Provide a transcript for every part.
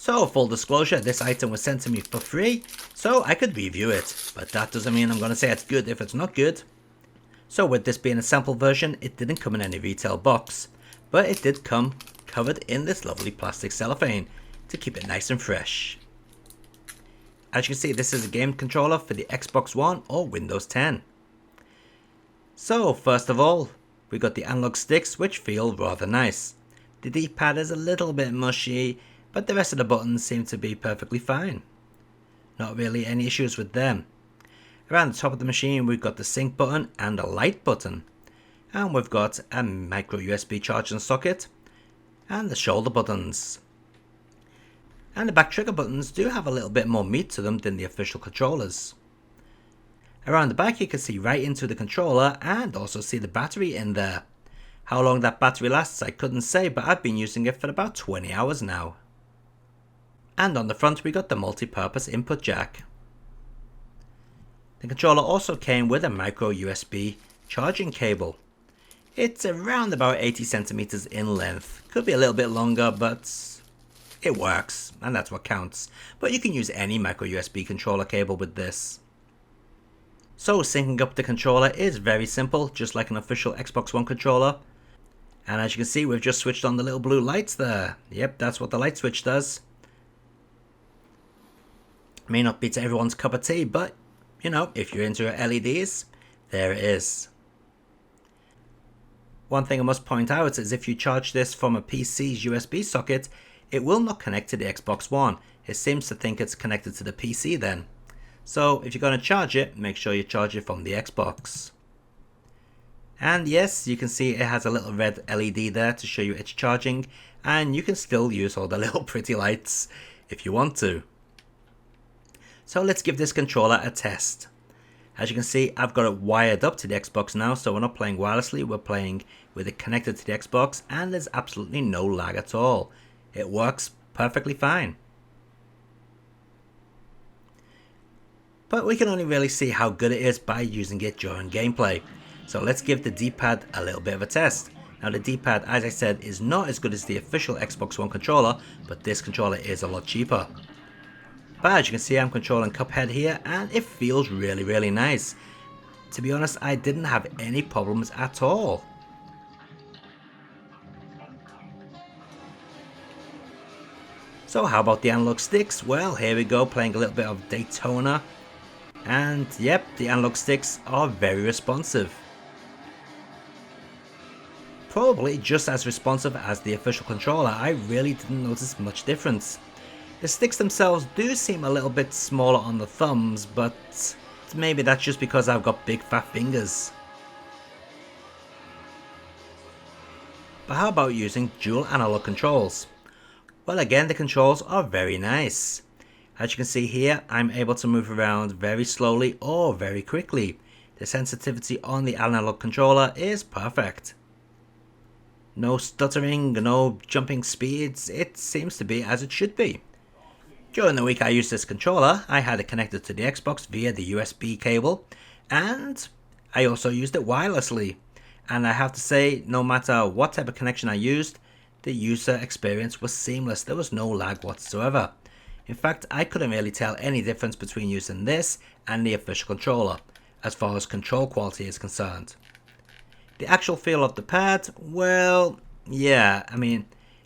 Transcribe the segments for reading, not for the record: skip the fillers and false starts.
So full disclosure, this item was sent to me for free, so I could review it, but that doesn't mean I'm going to say it's good if it's not good. So with this being a sample version, it didn't come in any retail box, but it did come covered in this lovely plastic cellophane to keep it nice and fresh. As you can see, this is a game controller for the Xbox One or Windows 10. So first of all, we got the analog sticks, which feel rather nice. The D-pad is a little bit mushy, but the rest of the buttons seem to be perfectly fine. Not really any issues with them. Around the top of the machine we've got the sync button and a light button. And we've got a micro USB charging socket and the shoulder buttons. And the back trigger buttons do have a little bit more meat to them than the official controllers. Around the back you can see right into the controller and also see the battery in there. How long that battery lasts I couldn't say, but I've been using it for about 20 hours now. And on the front we got the multi-purpose input jack. The controller also came with a micro USB charging cable. It's around about 80 centimeters in length. Could be a little bit longer, but it works, and that's what counts. But you can use any micro USB controller cable with this. So syncing up the controller is very simple, just like an official Xbox One controller. And as you can see, we've just switched on the little blue lights there. Yep, that's what the light switch does. May not be to everyone's cup of tea, but you know, if you're into LEDs, there it is. One thing I must point out is if you charge this from a PC's USB socket, it will not connect to the Xbox One. It seems to think it's connected to the PC then. So if you're going to charge it, make sure you charge it from the Xbox. And yes, you can see it has a little red LED there to show you it's charging, and you can still use all the little pretty lights if you want to. So let's give this controller a test. As you can see, I've got it wired up to the Xbox now, so we're not playing wirelessly, we're playing with it connected to the Xbox, and there's absolutely no lag at all. It works perfectly fine. But we can only really see how good it is by using it during gameplay. So let's give the D-pad a little bit of a test. Now the D-pad, as I said, is not as good as the official Xbox One controller, but this controller is a lot cheaper. But as you can see, I'm controlling Cuphead here, and it feels really nice. To be honest, I didn't have any problems at all. So how about the analog sticks? Well, here we go, playing a little bit of Daytona. And yep, the analog sticks are very responsive. Probably just as responsive as the official controller. I really didn't notice much difference. The sticks themselves do seem a little bit smaller on the thumbs, but maybe that's just because I've got big fat fingers. But how about using dual analog controls? Well, again, the controls are very nice. As you can see here, I'm able to move around very slowly or very quickly. The sensitivity on the analog controller is perfect. No stuttering, no jumping speeds, it seems to be as it should be. During the week I used this controller, I had it connected to the Xbox via the USB cable, and I also used it wirelessly. And I have to say, no matter what type of connection I used, the user experience was seamless. There was no lag whatsoever. In fact, I couldn't really tell any difference between using this and the official controller, as far as control quality is concerned. The actual feel of the pad, well, yeah, I mean,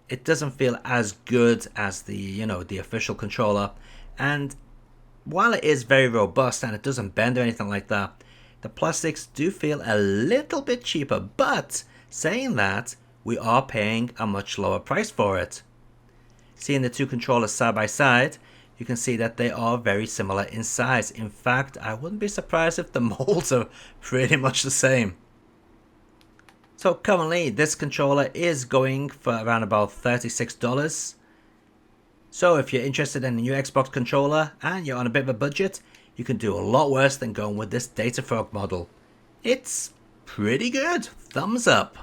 it doesn't feel as good as the official controller, and while it is very robust and it doesn't bend or anything like that, the plastics do feel a little bit cheaper. But saying that, we are paying a much lower price for it. Seeing the two controllers side by side, you can see that they are very similar in size. In fact, I wouldn't be surprised if the molds are pretty much the same. So currently this controller is going for around about $36. So if you're interested in a new Xbox controller and you're on a bit of a budget, you can do a lot worse than going with this Datafrog model. It's pretty good. Thumbs up.